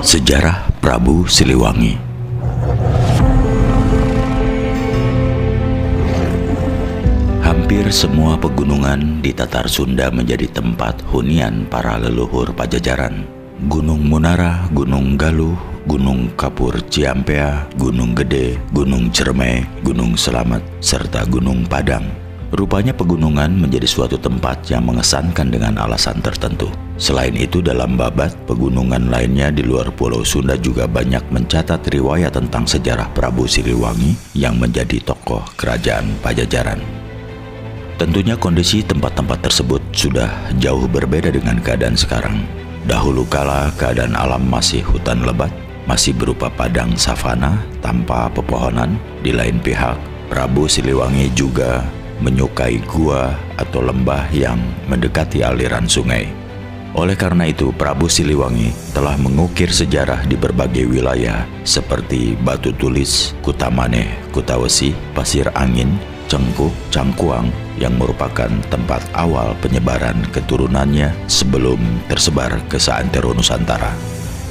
Sejarah Prabu Siliwangi. Hampir semua pegunungan di Tatar Sunda menjadi tempat hunian para leluhur Pajajaran. Gunung Munara, Gunung Galuh, Gunung Kapur Ciampea, Gunung Gede, Gunung Cermai, Gunung Selamat, serta Gunung Padang. Rupanya pegunungan menjadi suatu tempat yang mengesankan dengan alasan tertentu. Selain itu, dalam babat pegunungan lainnya di luar Pulau Sunda juga banyak mencatat riwayat tentang sejarah Prabu Siliwangi yang menjadi tokoh kerajaan Pajajaran. Tentunya kondisi tempat-tempat tersebut sudah jauh berbeda dengan keadaan sekarang. Dahulu kala keadaan alam masih hutan lebat, masih berupa padang savana tanpa pepohonan. Di lain pihak, Prabu Siliwangi juga menyukai gua atau lembah yang mendekati aliran sungai. Oleh karena itu, Prabu Siliwangi telah mengukir sejarah di berbagai wilayah seperti Batu Tulis, Kutamaneh, Kutawesi, Pasir Angin, Cengkuh, Cangkuang yang merupakan tempat awal penyebaran keturunannya sebelum tersebar ke seantero Nusantara.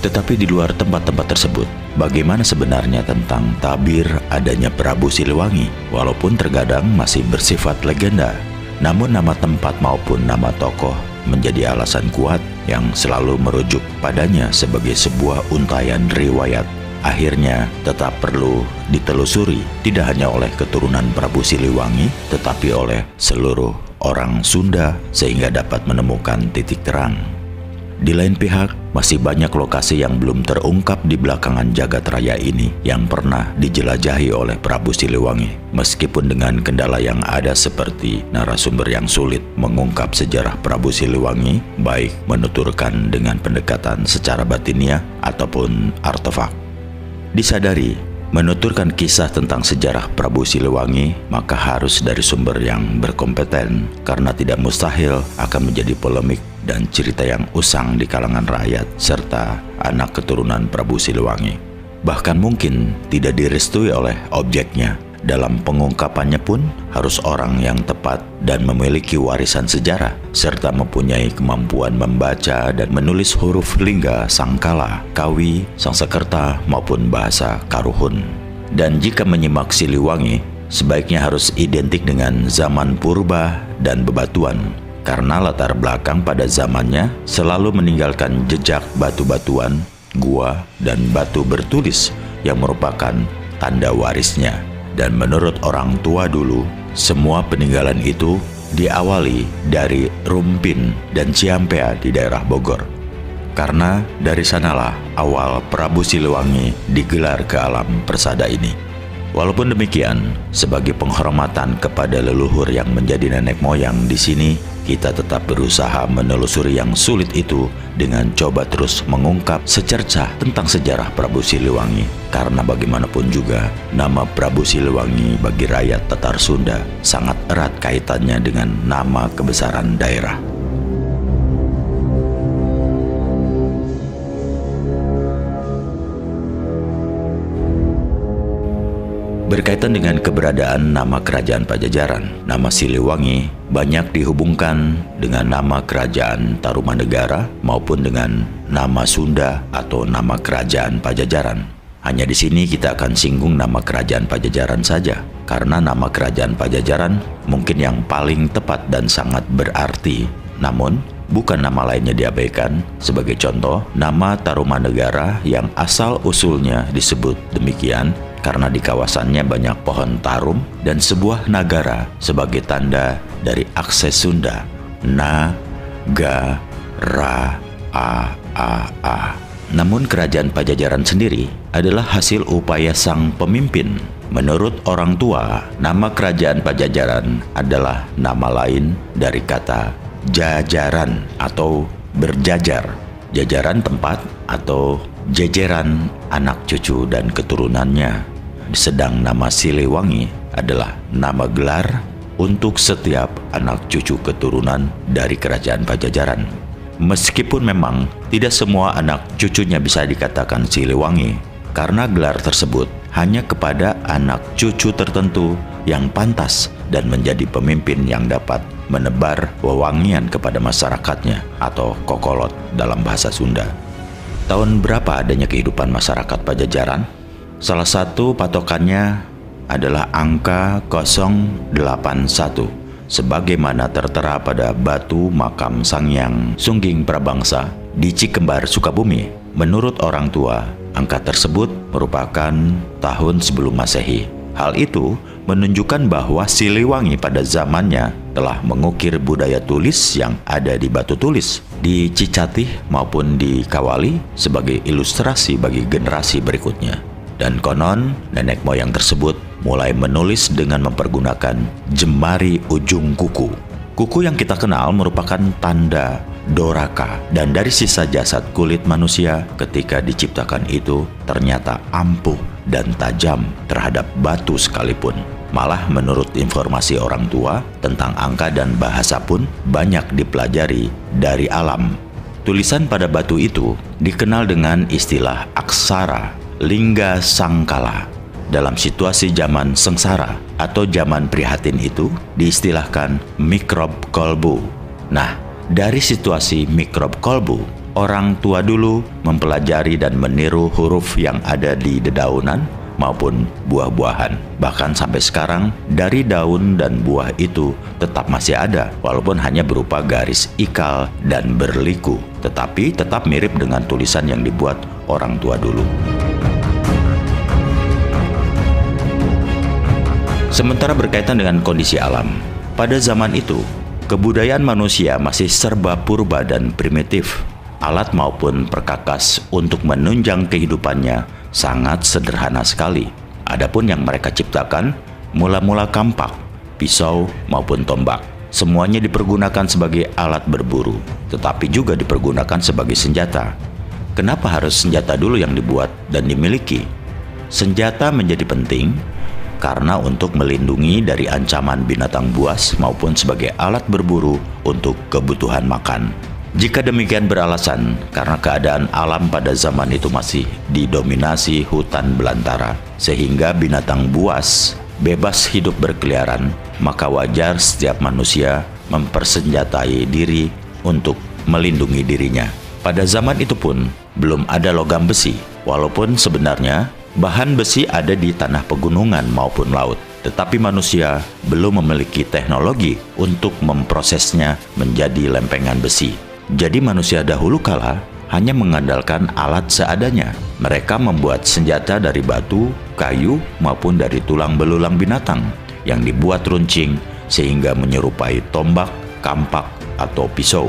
Tetapi di luar tempat-tempat tersebut, bagaimana sebenarnya tentang tabir adanya Prabu Siliwangi? Walaupun terkadang masih bersifat legenda, namun nama tempat maupun nama tokoh menjadi alasan kuat yang selalu merujuk padanya sebagai sebuah untayan riwayat. Akhirnya tetap perlu ditelusuri, tidak hanya oleh keturunan Prabu Siliwangi, tetapi oleh seluruh orang Sunda sehingga dapat menemukan titik terang. Di lain pihak, masih banyak lokasi yang belum terungkap di belakangan jagat raya ini yang pernah dijelajahi oleh Prabu Siliwangi. Meskipun dengan kendala yang ada seperti narasumber yang sulit mengungkap sejarah Prabu Siliwangi, baik menuturkan dengan pendekatan secara batiniah ataupun artefak. Disadari, menuturkan kisah tentang sejarah Prabu Siliwangi maka harus dari sumber yang berkompeten, karena tidak mustahil akan menjadi polemik dan cerita yang usang di kalangan rakyat serta anak keturunan Prabu Siliwangi. Bahkan mungkin tidak direstui oleh objeknya. Dalam pengungkapannya pun harus orang yang tepat dan memiliki warisan sejarah serta mempunyai kemampuan membaca dan menulis huruf lingga, sangkala, kawi, sangsekerta maupun bahasa Karuhun. Dan jika menyimak Siliwangi, sebaiknya harus identik dengan zaman purba dan bebatuan, karena latar belakang pada zamannya selalu meninggalkan jejak batu-batuan, gua, dan batu bertulis yang merupakan tanda warisnya. Dan menurut orang tua dulu, semua peninggalan itu diawali dari Rumpin dan Ciampea di daerah Bogor. Karena dari sanalah awal Prabu Siliwangi digelar ke alam persada ini. Walaupun demikian, sebagai penghormatan kepada leluhur yang menjadi nenek moyang di sini, kita tetap berusaha menelusuri yang sulit itu dengan coba terus mengungkap secercah tentang sejarah Prabu Siliwangi. Karena bagaimanapun juga, nama Prabu Siliwangi bagi rakyat Tatar Sunda sangat erat kaitannya dengan nama kebesaran daerah. Berkaitan dengan keberadaan nama kerajaan Pajajaran, nama Siliwangi banyak dihubungkan dengan nama kerajaan Tarumanegara maupun dengan nama Sunda atau nama kerajaan Pajajaran. Hanya di sini kita akan singgung nama kerajaan Pajajaran saja, karena nama kerajaan Pajajaran mungkin yang paling tepat dan sangat berarti. Namun, bukan nama lainnya diabaikan. Sebagai contoh, nama Tarumanegara yang asal-usulnya disebut demikian karena di kawasannya banyak pohon tarum dan sebuah nagara sebagai tanda dari akses Sunda. Na, ga, ra, a. Namun kerajaan Pajajaran sendiri adalah hasil upaya sang pemimpin. Menurut orang tua, nama kerajaan Pajajaran adalah nama lain dari kata jajaran atau berjajar. Jajaran tempat atau jejeran anak cucu dan keturunannya. Sedang nama Siliwangi adalah nama gelar untuk setiap anak cucu keturunan dari kerajaan Pajajaran. Meskipun memang tidak semua anak cucunya bisa dikatakan Siliwangi, karena gelar tersebut hanya kepada anak cucu tertentu yang pantas dan menjadi pemimpin yang dapat menebar wewangian kepada masyarakatnya atau kokolot dalam bahasa Sunda. Tahun berapa adanya kehidupan masyarakat Pajajaran? Salah satu patokannya adalah angka 081, sebagaimana tertera pada batu makam Sanghyang Sungging Prabangsa di Cikembar, Sukabumi. Menurut orang tua, angka tersebut merupakan tahun sebelum Masehi. Hal itu menunjukkan bahwa Siliwangi pada zamannya telah mengukir budaya tulis yang ada di batu tulis di Cicatih maupun di Kawali sebagai ilustrasi bagi generasi berikutnya. Dan konon nenek moyang tersebut mulai menulis dengan mempergunakan jemari ujung kuku. Kuku yang kita kenal merupakan tanda doraka, dan dari sisa jasad kulit manusia ketika diciptakan itu ternyata ampuh dan tajam terhadap batu sekalipun. Malah menurut informasi orang tua tentang angka dan bahasa pun banyak dipelajari dari alam. Tulisan pada batu itu dikenal dengan istilah aksara lingga sangkala. Dalam situasi zaman sengsara atau zaman prihatin itu diistilahkan mikrob kolbu. Nah, dari situasi mikrob kolbu, orang tua dulu mempelajari dan meniru huruf yang ada di dedaunan maupun buah-buahan. Bahkan sampai sekarang, dari daun dan buah itu tetap masih ada, walaupun hanya berupa garis ikal dan berliku, tetapi tetap mirip dengan tulisan yang dibuat orang tua dulu. Sementara berkaitan dengan kondisi alam, pada zaman itu, kebudayaan manusia masih serba purba dan primitif. Alat maupun perkakas untuk menunjang kehidupannya sangat sederhana sekali. Adapun yang mereka ciptakan, mula-mula kampak, pisau maupun tombak. Semuanya dipergunakan sebagai alat berburu, tetapi juga dipergunakan sebagai senjata. Kenapa harus senjata dulu yang dibuat dan dimiliki? Senjata menjadi penting karena untuk melindungi dari ancaman binatang buas maupun sebagai alat berburu untuk kebutuhan makan. Jika demikian beralasan karena keadaan alam pada zaman itu masih didominasi hutan belantara, sehingga binatang buas bebas hidup berkeliaran, maka wajar setiap manusia mempersenjatai diri untuk melindungi dirinya. Pada zaman itu pun belum ada logam besi, walaupun sebenarnya bahan besi ada di tanah pegunungan maupun laut, tetapi manusia belum memiliki teknologi untuk memprosesnya menjadi lempengan besi. Jadi manusia dahulu kala hanya mengandalkan alat seadanya. Mereka membuat senjata dari batu, kayu, maupun dari tulang belulang binatang yang dibuat runcing sehingga menyerupai tombak, kampak, atau pisau.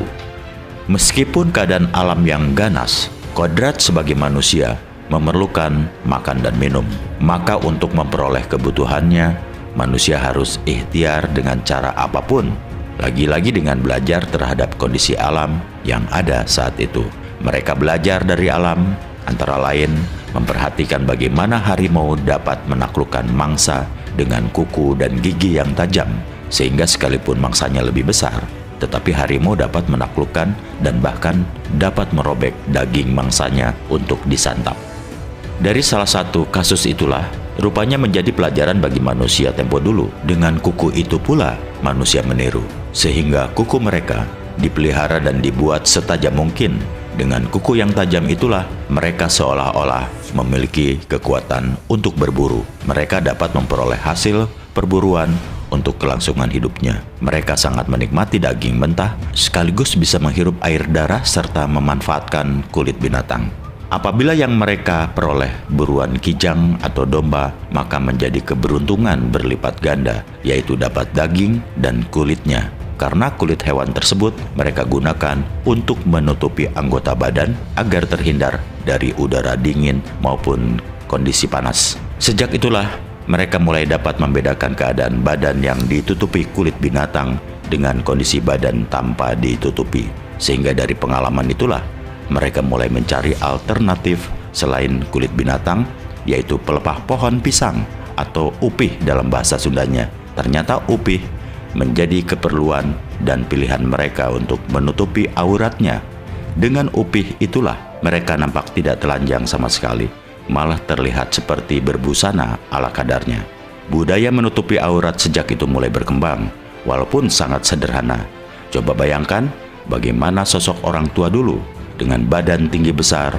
Meskipun keadaan alam yang ganas, kodrat sebagai manusia memerlukan makan dan minum. Maka untuk memperoleh kebutuhannya, manusia harus ikhtiar dengan cara apapun. Lagi-lagi dengan belajar terhadap kondisi alam yang ada saat itu. Mereka belajar dari alam, antara lain memperhatikan bagaimana harimau dapat menaklukkan mangsa dengan kuku dan gigi yang tajam, sehingga sekalipun mangsanya lebih besar, tetapi harimau dapat menaklukkan dan bahkan dapat merobek daging mangsanya untuk disantap. Dari salah satu kasus itulah, rupanya menjadi pelajaran bagi manusia tempo dulu. Dengan kuku itu pula, manusia meniru. Sehingga kuku mereka dipelihara dan dibuat setajam mungkin. Dengan kuku yang tajam itulah, mereka seolah-olah memiliki kekuatan untuk berburu. Mereka dapat memperoleh hasil perburuan untuk kelangsungan hidupnya. Mereka sangat menikmati daging mentah, sekaligus bisa menghirup air darah serta memanfaatkan kulit binatang. Apabila yang mereka peroleh buruan kijang atau domba, maka menjadi keberuntungan berlipat ganda, yaitu dapat daging dan kulitnya. Karena kulit hewan tersebut mereka gunakan untuk menutupi anggota badan agar terhindar dari udara dingin maupun kondisi panas. Sejak itulah mereka mulai dapat membedakan keadaan badan yang ditutupi kulit binatang dengan kondisi badan tanpa ditutupi. Sehingga dari pengalaman itulah mereka mulai mencari alternatif selain kulit binatang, yaitu pelepah pohon pisang atau upih dalam bahasa Sundanya. Ternyata upih menjadi keperluan dan pilihan mereka untuk menutupi auratnya. Dengan upih itulah mereka nampak tidak telanjang sama sekali, malah terlihat seperti berbusana ala kadarnya. Budaya menutupi aurat sejak itu mulai berkembang, walaupun sangat sederhana. Coba bayangkan bagaimana sosok orang tua dulu dengan badan tinggi besar,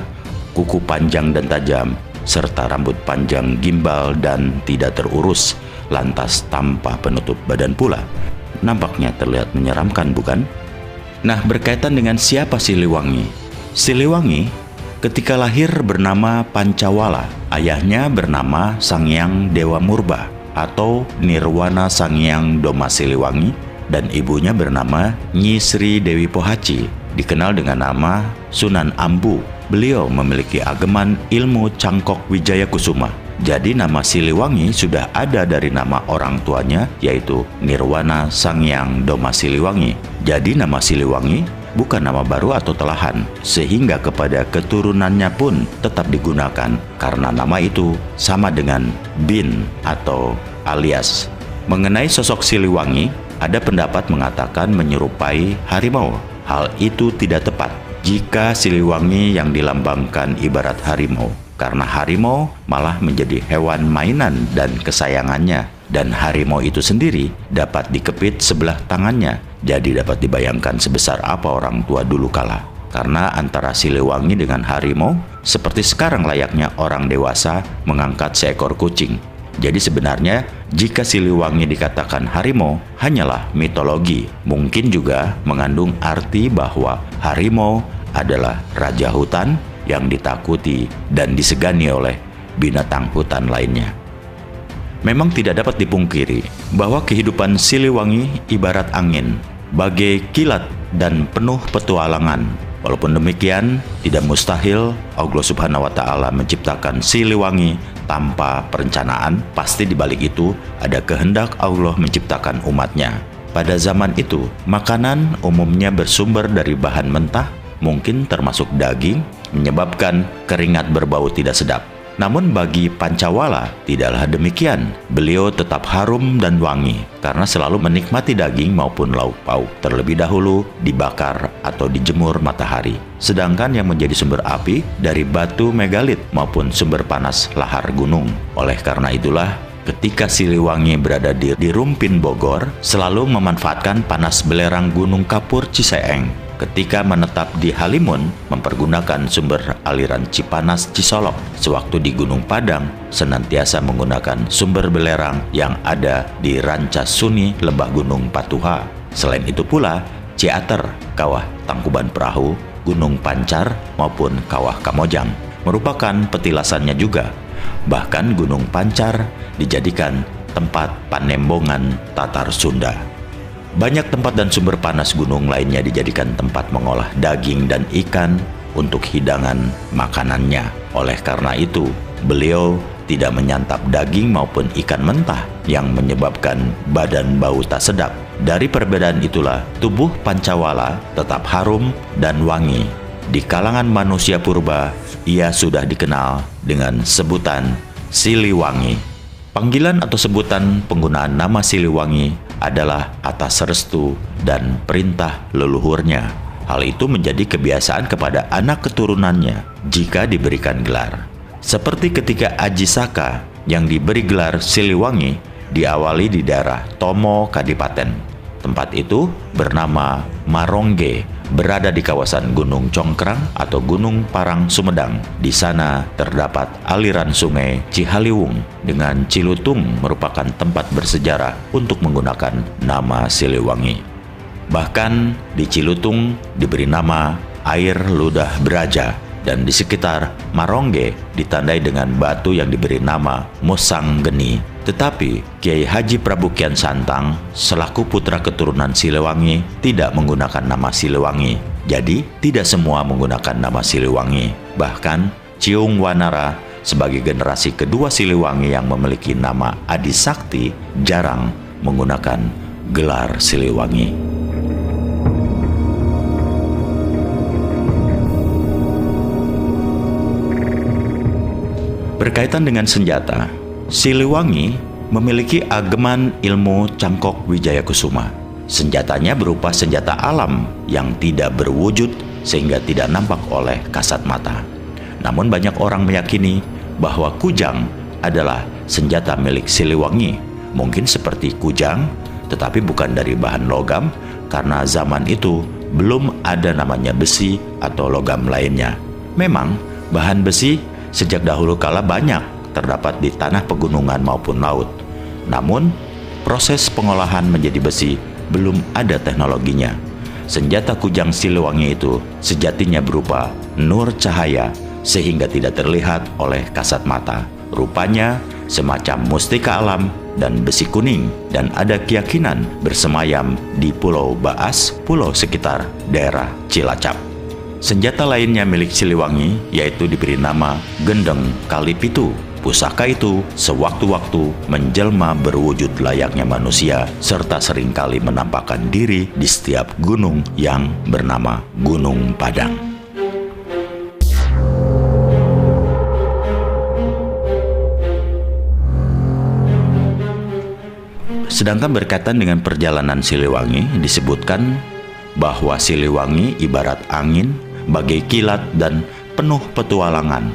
kuku panjang dan tajam, serta rambut panjang gimbal dan tidak terurus, lantas tanpa penutup badan pula. Nampaknya terlihat menyeramkan, bukan? Nah, berkaitan dengan siapa Siliwangi? Siliwangi ketika lahir bernama Pancawala, ayahnya bernama Sanghyang Dewa Murba atau Nirwana Sanghyang Doma Siliwangi, dan ibunya bernama Nyi Sri Dewi Pohaci, dikenal dengan nama Sunan Ambu. Beliau memiliki ageman ilmu Cangkok Wijaya Kusuma. Jadi nama Siliwangi sudah ada dari nama orang tuanya, yaitu Nirwana Sanghyang Doma Siliwangi. Jadi nama Siliwangi bukan nama baru atau telahan, sehingga kepada keturunannya pun tetap digunakan karena nama itu sama dengan bin atau alias. Mengenai sosok Siliwangi, ada pendapat mengatakan menyerupai harimau. Hal itu tidak tepat jika Siliwangi yang dilambangkan ibarat harimau, karena harimau malah menjadi hewan mainan dan kesayangannya, dan harimau itu sendiri dapat dikepit sebelah tangannya. Jadi dapat dibayangkan sebesar apa orang tua dulu kala. Karena antara Siliwangi dengan harimau seperti sekarang layaknya orang dewasa mengangkat seekor kucing. Jadi sebenarnya jika Siliwangi dikatakan harimau hanyalah mitologi. Mungkin juga mengandung arti bahwa harimau adalah raja hutan yang ditakuti dan disegani oleh binatang hutan lainnya. Memang tidak dapat dipungkiri bahwa kehidupan Siliwangi ibarat angin, bagai kilat dan penuh petualangan. Walaupun demikian, tidak mustahil Allah Subhanahu wa Ta'ala menciptakan Siliwangi tanpa perencanaan. Pasti di balik itu ada kehendak Allah menciptakan umatnya. Pada zaman itu, makanan umumnya bersumber dari bahan mentah, mungkin termasuk daging, menyebabkan keringat berbau tidak sedap. Namun bagi Pancawala tidaklah demikian. Beliau tetap harum dan wangi karena selalu menikmati daging maupun lauk pauk terlebih dahulu dibakar atau dijemur matahari. Sedangkan yang menjadi sumber api dari batu megalit maupun sumber panas lahar gunung. Oleh karena itulah ketika Siliwangi berada di Rumpin Bogor, selalu memanfaatkan panas belerang Gunung Kapur Ciseeng. Ketika menetap di Halimun, mempergunakan sumber aliran Cipanas Cisolok. Sewaktu di Gunung Padang, senantiasa menggunakan sumber belerang yang ada di Rancasuni Lembah Gunung Patuha. Selain itu pula, Ciater, Kawah Tangkuban Perahu, Gunung Pancar, maupun Kawah Kamojang merupakan petilasannya juga. Bahkan Gunung Pancar dijadikan tempat panembongan Tatar Sunda. Banyak tempat dan sumber panas gunung lainnya dijadikan tempat mengolah daging dan ikan untuk hidangan makanannya. Oleh karena itu, beliau tidak menyantap daging maupun ikan mentah yang menyebabkan badan bau tak sedap. Dari perbedaan itulah, tubuh Pancawala tetap harum dan wangi. Di kalangan manusia purba, ia sudah dikenal dengan sebutan Siliwangi. Panggilan atau sebutan penggunaan nama Siliwangi adalah atas restu dan perintah leluhurnya. Hal itu menjadi kebiasaan kepada anak keturunannya jika diberikan gelar. Seperti ketika Aji Saka yang diberi gelar Siliwangi diawali di daerah Tomo Kadipaten. Tempat itu bernama Marongge, berada di kawasan Gunung Congkrang atau Gunung Parang Sumedang. Di sana terdapat aliran sungai Cihaliwung dengan Cilutung merupakan tempat bersejarah untuk menggunakan nama Siliwangi. Bahkan di Cilutung diberi nama Air Ludah Beraja, dan di sekitar Marongge ditandai dengan batu yang diberi nama Mosanggeni. Tetapi Kiai Haji Prabu Kian Santang selaku putra keturunan Siliwangi tidak menggunakan nama Siliwangi. Jadi tidak semua menggunakan nama Siliwangi. Bahkan Ciung Wanara sebagai generasi kedua Siliwangi yang memiliki nama Adi Sakti jarang menggunakan gelar Siliwangi. Berkaitan dengan senjata, Siliwangi memiliki ageman ilmu Cangkok Wijaya Kusuma. Senjatanya berupa senjata alam yang tidak berwujud sehingga tidak nampak oleh kasat mata. Namun banyak orang meyakini bahwa kujang adalah senjata milik Siliwangi. Mungkin seperti kujang, tetapi bukan dari bahan logam karena zaman itu belum ada namanya besi atau logam lainnya. Memang Bahan besi sejak dahulu kala banyak terdapat di tanah pegunungan maupun laut. Namun, proses pengolahan menjadi besi belum ada teknologinya. Senjata kujang Siliwangi itu sejatinya berupa nur cahaya sehingga tidak terlihat oleh kasat mata. Rupanya semacam mustika alam dan besi kuning, dan ada keyakinan bersemayam di Pulau Baas, pulau sekitar daerah Cilacap. Senjata lainnya milik Siliwangi yaitu diberi nama Gendeng Kalipitu. Pusaka itu sewaktu-waktu menjelma berwujud layaknya manusia serta seringkali menampakkan diri di setiap gunung yang bernama Gunung Padang. Sedangkan berkaitan dengan perjalanan Siliwangi, disebutkan bahwa Siliwangi ibarat angin, bagai kilat dan penuh petualangan.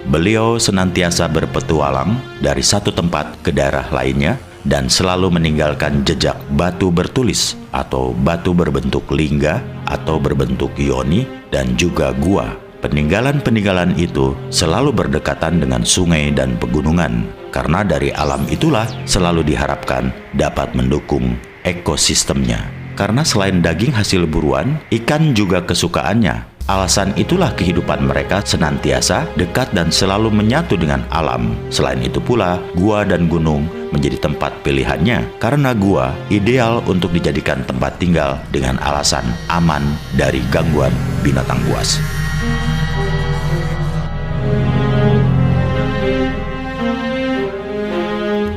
Beliau senantiasa berpetualang dari satu tempat ke daerah lainnya dan selalu meninggalkan jejak batu bertulis atau batu berbentuk lingga atau berbentuk yoni dan juga gua. Peninggalan-peninggalan itu selalu berdekatan dengan sungai dan pegunungan, karena dari alam itulah selalu diharapkan dapat mendukung ekosistemnya. Karena selain daging hasil buruan, ikan juga kesukaannya. Alasan itulah kehidupan mereka senantiasa dekat dan selalu menyatu dengan alam. Selain itu pula, gua dan gunung menjadi tempat pilihannya, karena gua ideal untuk dijadikan tempat tinggal dengan alasan aman dari gangguan binatang buas.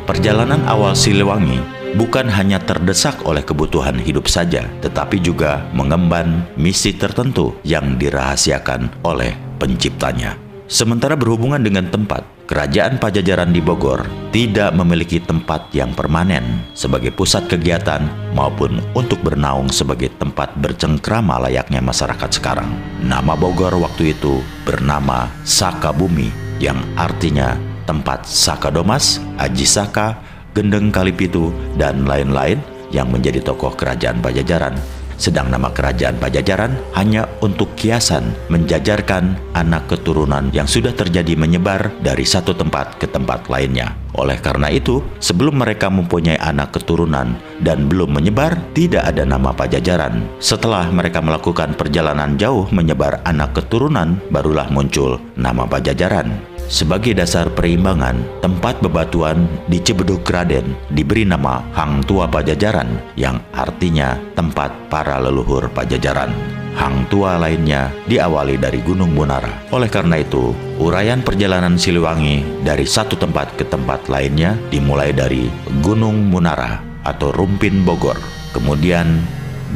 Perjalanan awal Siliwangi bukan hanya terdesak oleh kebutuhan hidup saja, tetapi juga mengemban misi tertentu yang dirahasiakan oleh penciptanya. Sementara berhubungan dengan tempat, Kerajaan Pajajaran di Bogor tidak memiliki tempat yang permanen sebagai pusat kegiatan maupun untuk bernaung sebagai tempat bercengkrama layaknya masyarakat sekarang. Nama Bogor waktu itu bernama Sakabumi, yang artinya tempat Sakadomas, Aji Saka, Gendeng Kalipitu, dan lain-lain yang menjadi tokoh kerajaan Pajajaran. Sedang nama kerajaan Pajajaran hanya untuk kiasan menjajarkan anak keturunan yang sudah terjadi menyebar dari satu tempat ke tempat lainnya. Oleh karena itu, sebelum mereka mempunyai anak keturunan dan belum menyebar, tidak ada nama Pajajaran. Setelah mereka melakukan perjalanan jauh menyebar anak keturunan, barulah muncul nama Pajajaran. Sebagai dasar perimbangan, tempat bebatuan di Cibedug Raden diberi nama Hang Tua Pajajaran, yang artinya tempat para leluhur Pajajaran. Hang tua lainnya diawali dari Gunung Munara. Oleh karena itu, uraian perjalanan Siliwangi dari satu tempat ke tempat lainnya dimulai dari Gunung Munara atau Rumpin Bogor, kemudian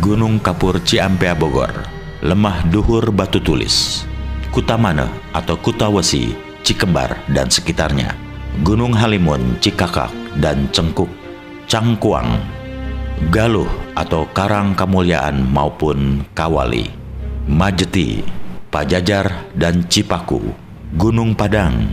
Gunung Kapur Ciampea Bogor, Lemah Duhur Batu Tulis, Kutamane atau Kutawesi Cikembar dan sekitarnya, Gunung Halimun, Cikakak, dan Cengkuk, Cangkuang, Galuh atau Karang Kamulyaan maupun Kawali, Majeti, Pajajar, dan Cipaku, Gunung Padang,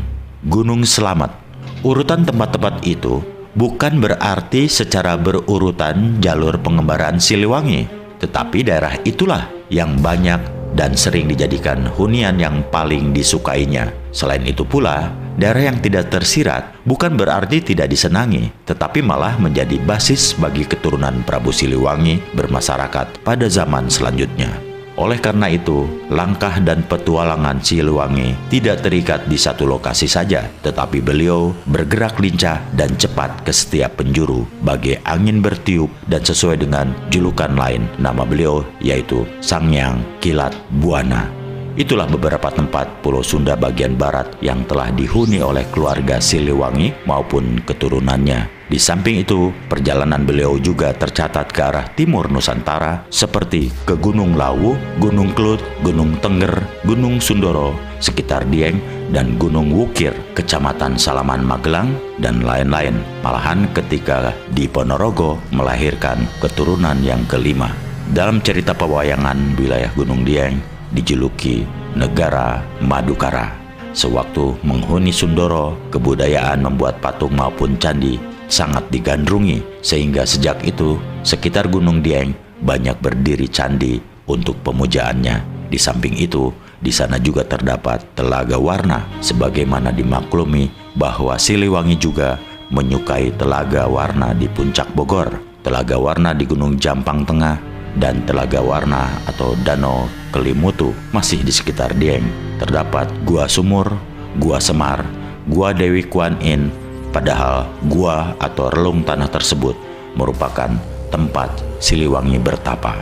Gunung Selamat. Urutan tempat-tempat itu bukan berarti secara berurutan jalur pengembaraan Siliwangi, tetapi daerah itulah yang banyak dan sering dijadikan hunian yang paling disukainya. Selain itu pula, daerah yang tidak tersirat bukan berarti tidak disenangi, tetapi malah menjadi basis bagi keturunan Prabu Siliwangi bermasyarakat pada zaman selanjutnya. Oleh karena itu, langkah dan petualangan Siliwangi tidak terikat di satu lokasi saja, tetapi beliau bergerak lincah dan cepat ke setiap penjuru, bagai angin bertiup, dan sesuai dengan julukan lain nama beliau yaitu Sangyang Kilat Buana. Itulah beberapa tempat Pulau Sunda bagian barat yang telah dihuni oleh keluarga Siliwangi maupun keturunannya. Di samping itu, perjalanan beliau juga tercatat ke arah timur Nusantara seperti ke Gunung Lawu, Gunung Kelut, Gunung Tengger, Gunung Sundoro, sekitar Dieng, dan Gunung Wukir, Kecamatan Salaman Magelang, dan lain-lain. Malahan ketika di Ponorogo melahirkan keturunan yang kelima. Dalam cerita pewayangan wilayah Gunung Dieng, dijuluki Negara Madukara. Sewaktu menghuni Sundoro, kebudayaan membuat patung maupun candi sangat digandrungi, sehingga sejak itu sekitar Gunung Dieng banyak berdiri candi untuk pemujaannya. Di samping itu, Di sana juga terdapat Telaga Warna, sebagaimana dimaklumi bahwa Siliwangi juga menyukai Telaga Warna di Puncak Bogor, Telaga Warna di Gunung Jampang Tengah, dan Telaga Warna atau Danau Kelimutu masih di sekitar Dieng. Terdapat Gua Sumur, Gua Semar, Gua Dewi Kuan Yin, padahal gua atau relung tanah tersebut merupakan tempat Siliwangi bertapa.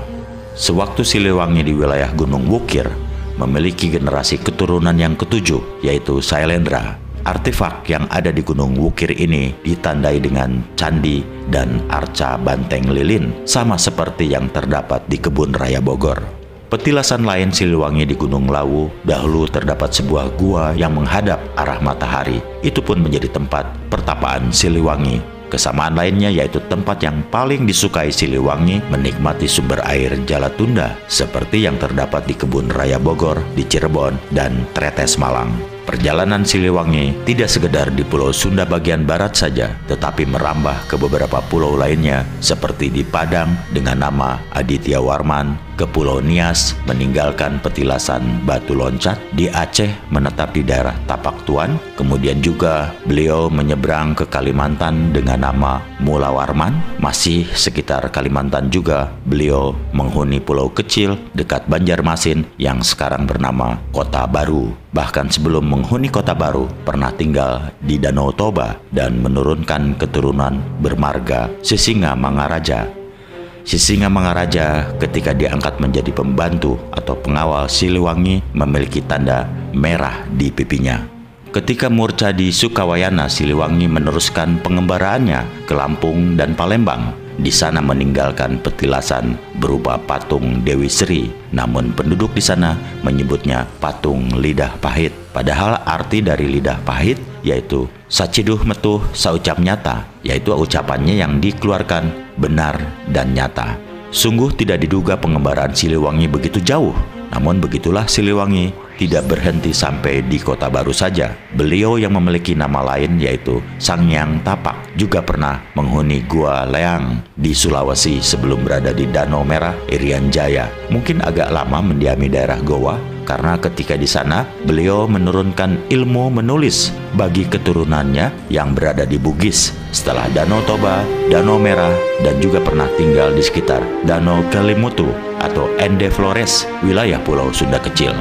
Sewaktu Siliwangi di wilayah Gunung Wukir memiliki generasi keturunan yang ketujuh, yaitu Sailendra. Artefak yang ada di Gunung Wukir ini ditandai dengan candi dan arca banteng lilin, sama seperti yang terdapat di Kebun Raya Bogor. Petilasan lain Siliwangi di Gunung Lawu, dahulu terdapat sebuah gua yang menghadap arah matahari. Itu pun menjadi tempat pertapaan Siliwangi. Kesamaan lainnya yaitu tempat yang paling disukai Siliwangi menikmati sumber air Jalatunda, seperti yang terdapat di Kebun Raya Bogor, di Cirebon, dan Tretes Malang. Perjalanan Siliwangi tidak sekedar di Pulau Sunda bagian barat saja, tetapi merambah ke beberapa pulau lainnya seperti di Padang dengan nama Aditya Warman, ke Pulau Nias meninggalkan petilasan Batu Loncat, di Aceh menetap di daerah Tapak Tuan, kemudian juga beliau menyeberang ke Kalimantan dengan nama Mula Warman. Masih sekitar Kalimantan juga beliau menghuni pulau kecil dekat Banjarmasin yang sekarang bernama Kota Baru. Bahkan sebelum menghuni Kota Baru, pernah tinggal di Danau Toba dan menurunkan keturunan bermarga Sisinga Mangaraja. Sisinga Mangaraja ketika diangkat menjadi pembantu atau pengawal Siliwangi memiliki tanda merah di pipinya. Ketika murca di Sukawayana, Siliwangi meneruskan pengembaraannya ke Lampung dan Palembang. Di sana meninggalkan petilasan berupa patung Dewi Sri, namun penduduk di sana menyebutnya patung lidah pahit. Padahal arti dari lidah pahit yaitu saciduh metuh saucap nyata, yaitu ucapannya yang dikeluarkan benar dan nyata. Sungguh tidak diduga pengembaraan Siliwangi begitu jauh. Namun begitulah Siliwangi tidak berhenti sampai di Kota Baru saja. Beliau yang memiliki nama lain yaitu Sangyang Tapak juga pernah menghuni Gua Leang di Sulawesi sebelum berada di Danau Merah, Irian Jaya. Mungkin agak lama mendiami daerah Goa karena ketika di sana beliau menurunkan ilmu menulis bagi keturunannya yang berada di Bugis. Setelah Danau Toba, Danau Merah, dan juga pernah tinggal di sekitar Danau Kelimutu atau Ende Flores, wilayah Pulau Sunda Kecil.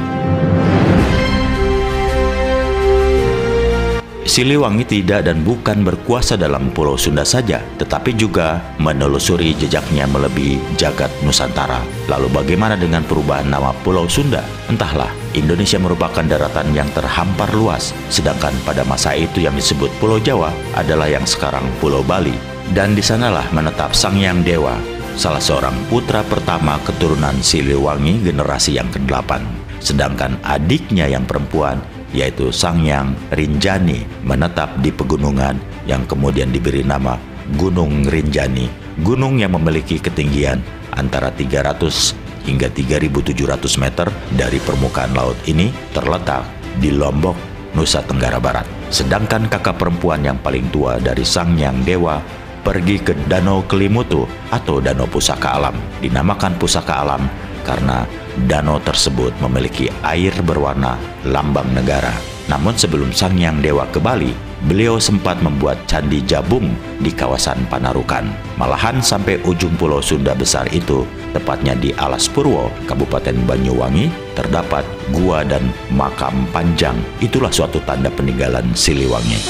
Siliwangi tidak dan bukan berkuasa dalam Pulau Sunda saja, tetapi juga menelusuri jejaknya melebihi jagat Nusantara. Lalu bagaimana dengan perubahan nama Pulau Sunda? Entahlah, Indonesia merupakan daratan yang terhampar luas, sedangkan pada masa itu yang disebut Pulau Jawa adalah yang sekarang Pulau Bali. Dan di sanalah menetap Sangyang Dewa, salah seorang putra pertama keturunan Siliwangi generasi yang ke-8. Sedangkan adiknya yang perempuan yaitu Sangyang Rinjani menetap di pegunungan yang kemudian diberi nama Gunung Rinjani. Gunung yang memiliki ketinggian antara 300 hingga 3.700 meter dari permukaan laut ini terletak di Lombok, Nusa Tenggara Barat. Sedangkan kakak perempuan yang paling tua dari Sangyang Dewa pergi ke Danau Kelimutu atau Danau Pusaka Alam. Dinamakan Pusaka Alam karena danau tersebut memiliki air berwarna lambang negara. Namun sebelum Sangyang Dewa ke Bali, beliau sempat membuat Candi Jabung di kawasan Panarukan. Malahan sampai ujung Pulau Sunda besar itu, tepatnya di Alas Purwo, Kabupaten Banyuwangi, terdapat gua dan makam panjang. Itulah suatu tanda peninggalan Siliwangi.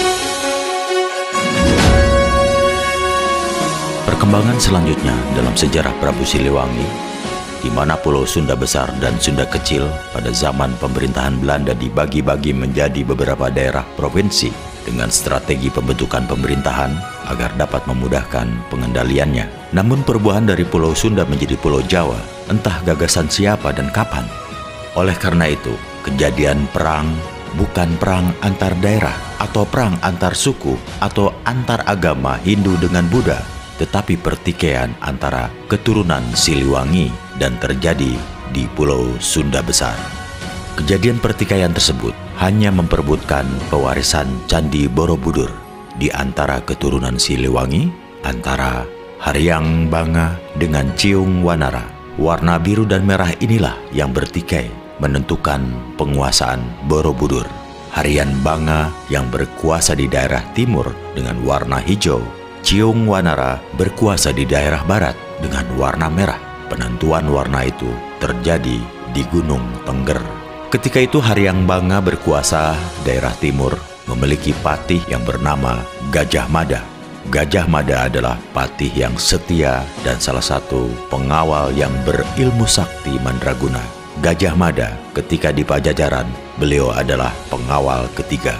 Perkembangan selanjutnya dalam sejarah Prabu Siliwangi, di mana Pulau Sunda Besar dan Sunda Kecil pada zaman pemerintahan Belanda dibagi-bagi menjadi beberapa daerah provinsi dengan strategi pembentukan pemerintahan agar dapat memudahkan pengendaliannya. Namun perubahan dari Pulau Sunda menjadi Pulau Jawa, entah gagasan siapa dan kapan. Oleh karena itu, kejadian perang bukan perang antar daerah atau perang antar suku atau antar agama Hindu dengan Buddha, tetapi pertikaian antara keturunan Siliwangi dan terjadi di Pulau Sunda Besar. Kejadian pertikaian tersebut hanya memperebutkan pewarisan Candi Borobudur di antara keturunan Siliwangi, antara Haryang Banga dengan Ciung Wanara. Warna biru dan merah inilah yang bertikai menentukan penguasaan Borobudur. Harian Banga yang berkuasa di daerah timur dengan warna hijau, Ciung Wanara berkuasa di daerah barat dengan warna merah. Penentuan warna itu terjadi di Gunung Tengger. Ketika itu Harian Banga berkuasa daerah timur memiliki patih yang bernama Gajah Mada. Gajah Mada adalah patih yang setia dan salah satu pengawal yang berilmu sakti mandraguna. Gajah Mada ketika di Pajajaran, beliau adalah pengawal ketiga.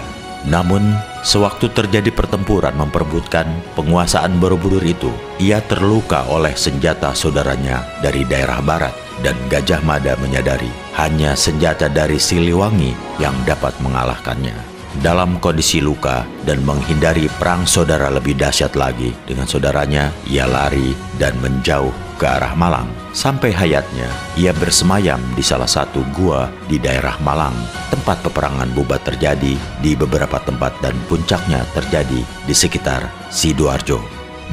Namun, sewaktu terjadi pertempuran memperebutkan penguasaan Borobudur itu, ia terluka oleh senjata saudaranya dari daerah barat, dan Gajah Mada menyadari hanya senjata dari Siliwangi yang dapat mengalahkannya. Dalam kondisi luka dan menghindari perang saudara lebih dahsyat lagi dengan saudaranya, ia lari dan menjauh ke arah Malang. Sampai hayatnya, ia bersemayam di salah satu gua di daerah Malang. Tempat peperangan bubat terjadi di beberapa tempat dan puncaknya terjadi di sekitar Sidoarjo.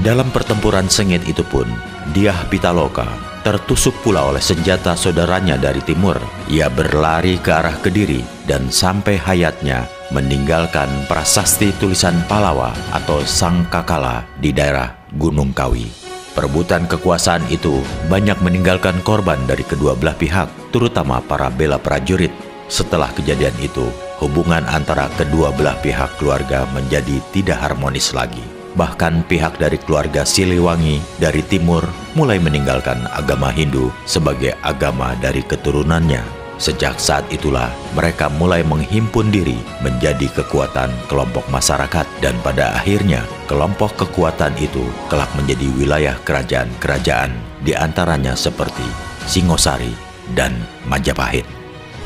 Dalam pertempuran sengit itu pun, Dyah Pitaloka tertusuk pula oleh senjata saudaranya dari timur. Ia berlari ke arah Kediri dan sampai hayatnya meninggalkan prasasti tulisan Palawa atau Sangkakala di daerah Gunung Kawi. Perebutan kekuasaan itu banyak meninggalkan korban dari kedua belah pihak, terutama para bela prajurit. Setelah kejadian itu, hubungan antara kedua belah pihak keluarga menjadi tidak harmonis lagi. Bahkan pihak dari keluarga Siliwangi dari timur mulai meninggalkan agama Hindu sebagai agama dari keturunannya. Sejak saat itulah mereka mulai menghimpun diri menjadi kekuatan kelompok masyarakat, dan pada akhirnya kelompok kekuatan itu kelak menjadi wilayah kerajaan-kerajaan, di antaranya seperti Singosari dan Majapahit.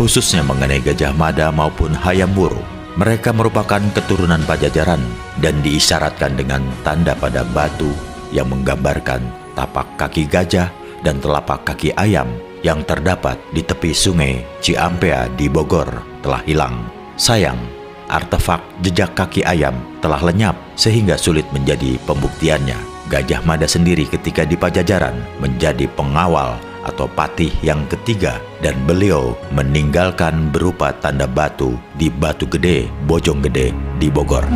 Khususnya mengenai Gajah Mada maupun Hayam Wuruk, mereka merupakan keturunan Pajajaran dan diisyaratkan dengan tanda pada batu yang menggambarkan tapak kaki gajah dan telapak kaki ayam yang terdapat di tepi sungai Ciampea di Bogor telah hilang. Sayang, artefak jejak kaki ayam telah lenyap sehingga sulit menjadi pembuktiannya. Gajah Mada sendiri ketika di Pajajaran menjadi pengawal atau patih yang ketiga, dan beliau meninggalkan berupa tanda batu di Batu Gede, Bojonggede di Bogor.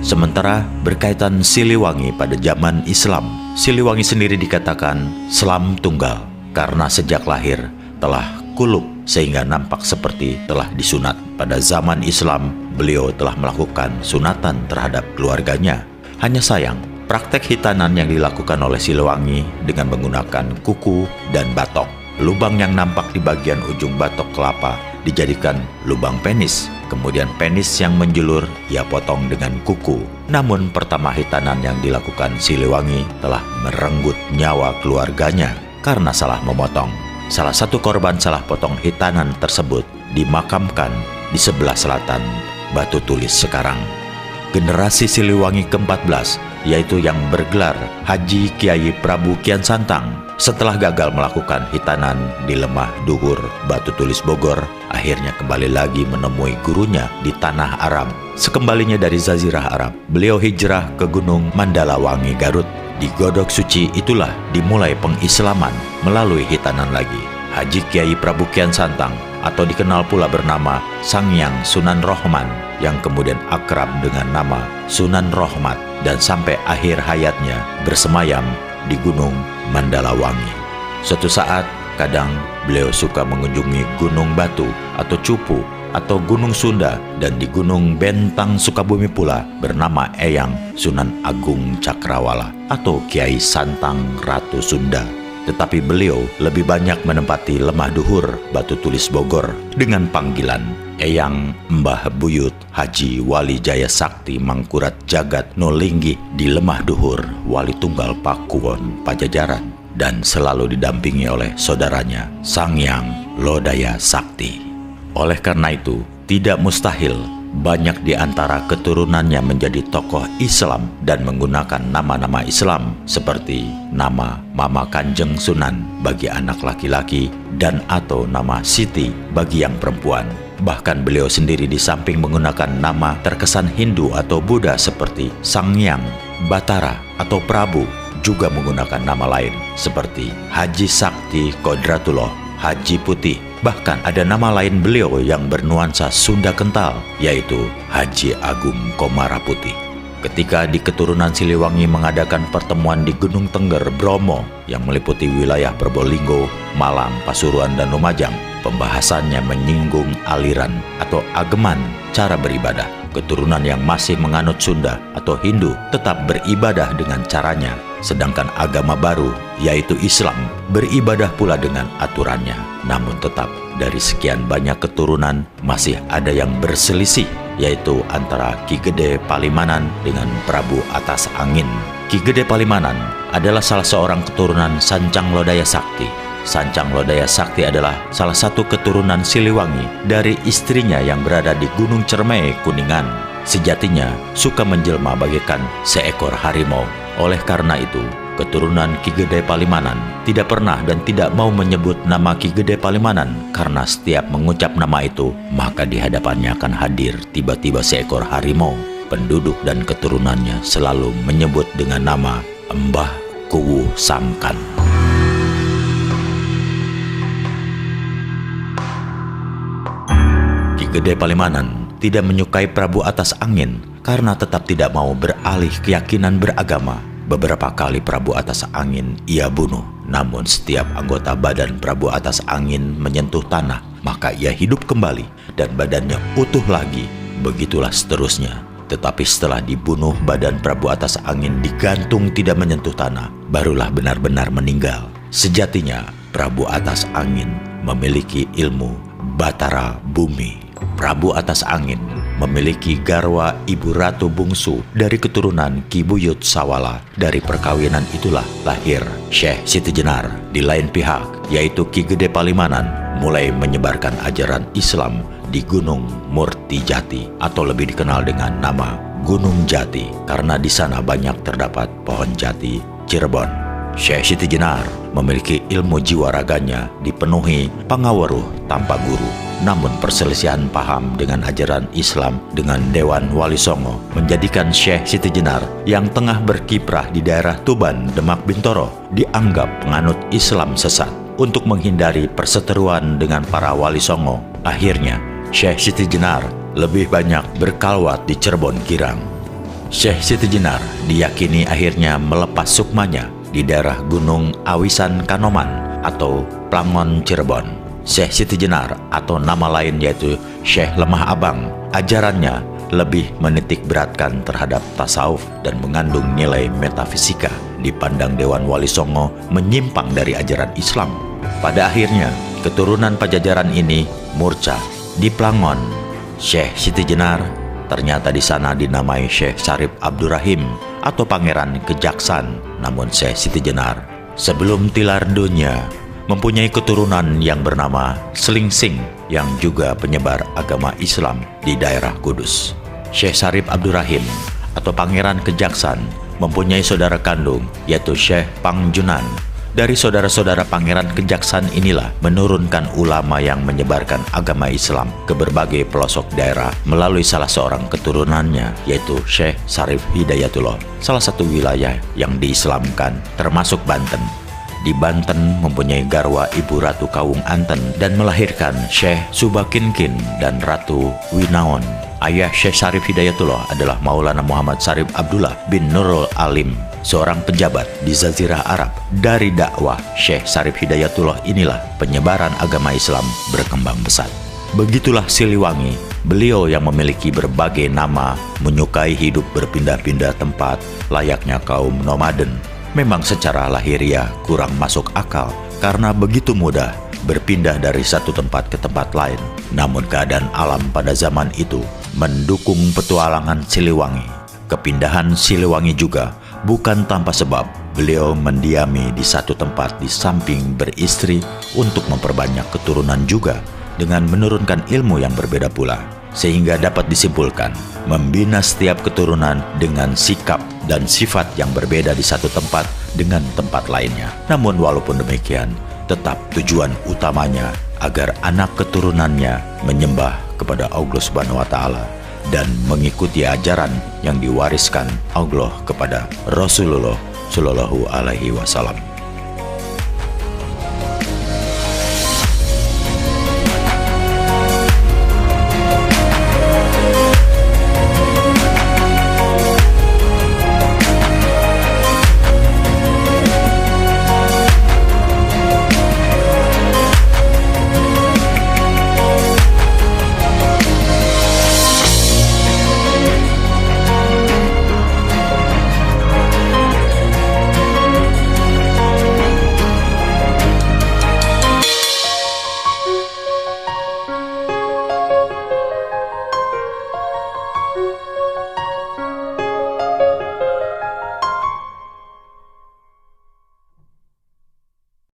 Sementara berkaitan Siliwangi pada zaman Islam, Siliwangi sendiri dikatakan Selam Tunggal karena sejak lahir telah kulub sehingga nampak seperti telah disunat. Pada zaman Islam, beliau telah melakukan sunatan terhadap keluarganya. Hanya sayang, praktek hitanan yang dilakukan oleh Siliwangi dengan menggunakan kuku dan batok. Lubang yang nampak di bagian ujung batok kelapa dijadikan lubang penis. Kemudian penis yang menjulur ia potong dengan kuku. Namun pertama hitanan yang dilakukan Siliwangi telah merenggut nyawa keluarganya karena salah memotong. Salah satu korban salah potong hitanan tersebut dimakamkan di sebelah selatan Batu Tulis sekarang. Generasi Siliwangi ke-14, yaitu yang bergelar Haji Kiai Prabu Kian Santang, setelah gagal melakukan hitanan di Lemah Duhur Batu Tulis Bogor, akhirnya kembali lagi menemui gurunya di Tanah Arab. Sekembalinya dari Zazirah Arab, beliau hijrah ke Gunung Mandalawangi, Garut. Di Godok Suci itulah dimulai pengislaman melalui hitanan lagi. Haji Kiai Prabu Kian Santang atau dikenal pula bernama Sangyang Sunan Rohman yang kemudian akrab dengan nama Sunan Rohmat dan sampai akhir hayatnya bersemayam di Gunung Mandalawangi. Suatu saat kadang beliau suka mengunjungi Gunung Batu atau Cupu atau Gunung Sunda, dan di Gunung Bentang Sukabumi pula bernama Eyang Sunan Agung Cakrawala atau Kiai Santang Ratu Sunda. Tetapi beliau lebih banyak menempati Lemah Duhur Batu Tulis Bogor dengan panggilan Eyang Mbah Buyut Haji Wali Jaya Sakti Mangkurat Jagat Nolinggi di Lemah Duhur Wali Tunggal Pakuwon Pajajaran, dan selalu didampingi oleh saudaranya Sangyang Lodaya Sakti. Oleh karena itu, tidak mustahil banyak di antara keturunannya menjadi tokoh Islam dan menggunakan nama-nama Islam seperti nama Mama Kanjeng Sunan bagi anak laki-laki dan atau nama Siti bagi yang perempuan. Bahkan beliau sendiri di samping menggunakan nama terkesan Hindu atau Buddha seperti Sangyang, Batara, atau Prabu, juga menggunakan nama lain seperti Haji Sakti Kodratullah, Haji Putih. Bahkan ada nama lain beliau yang bernuansa Sunda kental, yaitu Haji Agung Komara Putih. Ketika di keturunan Siliwangi mengadakan pertemuan di Gunung Tengger, Bromo yang meliputi wilayah Probolinggo, Malang, Pasuruan, dan Lumajang, pembahasannya menyinggung aliran atau ageman cara beribadah. Keturunan yang masih menganut Sunda atau Hindu tetap beribadah dengan caranya, sedangkan agama baru yaitu Islam beribadah pula dengan aturannya. Namun tetap dari sekian banyak keturunan masih ada yang berselisih, yaitu antara Ki Gede Palimanan dengan Prabu Atas Angin. Ki Gede Palimanan adalah salah seorang keturunan Sancang Lodaya Sakti. Sancang Lodaya Sakti adalah salah satu keturunan Siliwangi dari istrinya yang berada di Gunung Cermai, Kuningan. Sejatinya suka menjelma bagaikan seekor harimau. Oleh karena itu, keturunan Ki Gede Palimanan tidak pernah dan tidak mau menyebut nama Ki Gede Palimanan, karena setiap mengucap nama itu, maka di hadapannya akan hadir tiba-tiba seekor harimau. Penduduk dan keturunannya selalu menyebut dengan nama Mbah Kuwu Samkan. Ki Gede Palimanan tidak menyukai Prabu Atas Angin karena tetap tidak mau beralih keyakinan beragama. Beberapa kali Prabu Atas Angin ia bunuh, namun setiap anggota badan Prabu Atas Angin menyentuh tanah, maka ia hidup kembali dan badannya utuh lagi. Begitulah seterusnya. Tetapi setelah dibunuh, badan Prabu Atas Angin digantung tidak menyentuh tanah, barulah benar-benar meninggal. Sejatinya Prabu Atas Angin memiliki ilmu Batara Bumi. Prabu Atas Angin memiliki garwa ibu ratu bungsu dari keturunan Ki Buyut Sawala. Dari perkawinan itulah lahir Syekh Siti Jenar. Di lain pihak, yaitu Ki Gede Palimanan, mulai menyebarkan ajaran Islam di Gunung Murti Jati atau lebih dikenal dengan nama Gunung Jati karena di sana banyak terdapat pohon jati Cirebon. Syekh Siti Jenar memiliki ilmu jiwa raganya dipenuhi pangaweruh tanpa guru. Namun perselisihan paham dengan ajaran Islam dengan Dewan Wali Songo menjadikan Syekh Siti Jenar yang tengah berkiprah di daerah Tuban, Demak, Bintoro dianggap penganut Islam sesat. Untuk menghindari perseteruan dengan para Wali Songo, akhirnya Syekh Siti Jenar lebih banyak berkalwat di Cirebon Girang. Syekh Siti Jenar diyakini akhirnya melepas sukmanya di daerah Gunung Awisan Kanoman atau Plangon Cirebon. Syekh Siti Jenar atau nama lain yaitu Syekh Lemah Abang, ajarannya lebih menitik beratkan terhadap tasawuf dan mengandung nilai metafisika. Dipandang Dewan Wali Songo menyimpang dari ajaran Islam. Pada akhirnya, keturunan Pajajaran ini murca. Di Plangon, Syekh Siti Jenar ternyata di sana dinamai Syekh Sarip Abdurrahim atau Pangeran Kejaksan. Namun Syekh Siti Jenar sebelum tilar dunia mempunyai keturunan yang bernama Selingsing yang juga penyebar agama Islam di daerah Kudus. Syekh Sarip Abdurrahim atau Pangeran Kejaksan mempunyai saudara kandung yaitu Syekh Pangjunan. Dari saudara-saudara Pangeran Kejaksan inilah menurunkan ulama yang menyebarkan agama Islam ke berbagai pelosok daerah melalui salah seorang keturunannya yaitu Syekh Sarif Hidayatullah. Salah satu wilayah yang diislamkan termasuk Banten. Di Banten mempunyai garwa Ibu Ratu Kawung Anten dan melahirkan Syekh Subakinkin dan Ratu Winaon. Ayah Syekh Sarif Hidayatullah adalah Maulana Muhammad Sarif Abdullah bin Nurul Alim, seorang pejabat di Jazirah Arab. Dari dakwah Syekh Sarif Hidayatullah inilah penyebaran agama Islam berkembang pesat. Begitulah Siliwangi, beliau yang memiliki berbagai nama, menyukai hidup berpindah-pindah tempat layaknya kaum nomaden. Memang secara lahiriah kurang masuk akal karena begitu mudah berpindah dari satu tempat ke tempat lain. Namun keadaan alam pada zaman itu mendukung petualangan Siliwangi. Kepindahan Siliwangi juga bukan tanpa sebab. Beliau mendiami di satu tempat di samping beristri untuk memperbanyak keturunan juga dengan menurunkan ilmu yang berbeda pula. Sehingga dapat disimpulkan, membina setiap keturunan dengan sikap dan sifat yang berbeda di satu tempat dengan tempat lainnya. Namun walaupun demikian, tetap tujuan utamanya agar anak keturunannya menyembah kepada Allah Subhanahu wa Ta'ala dan mengikuti ajaran yang diwariskan Allah kepada Rasulullah Shallallahu Alaihi Wasallam.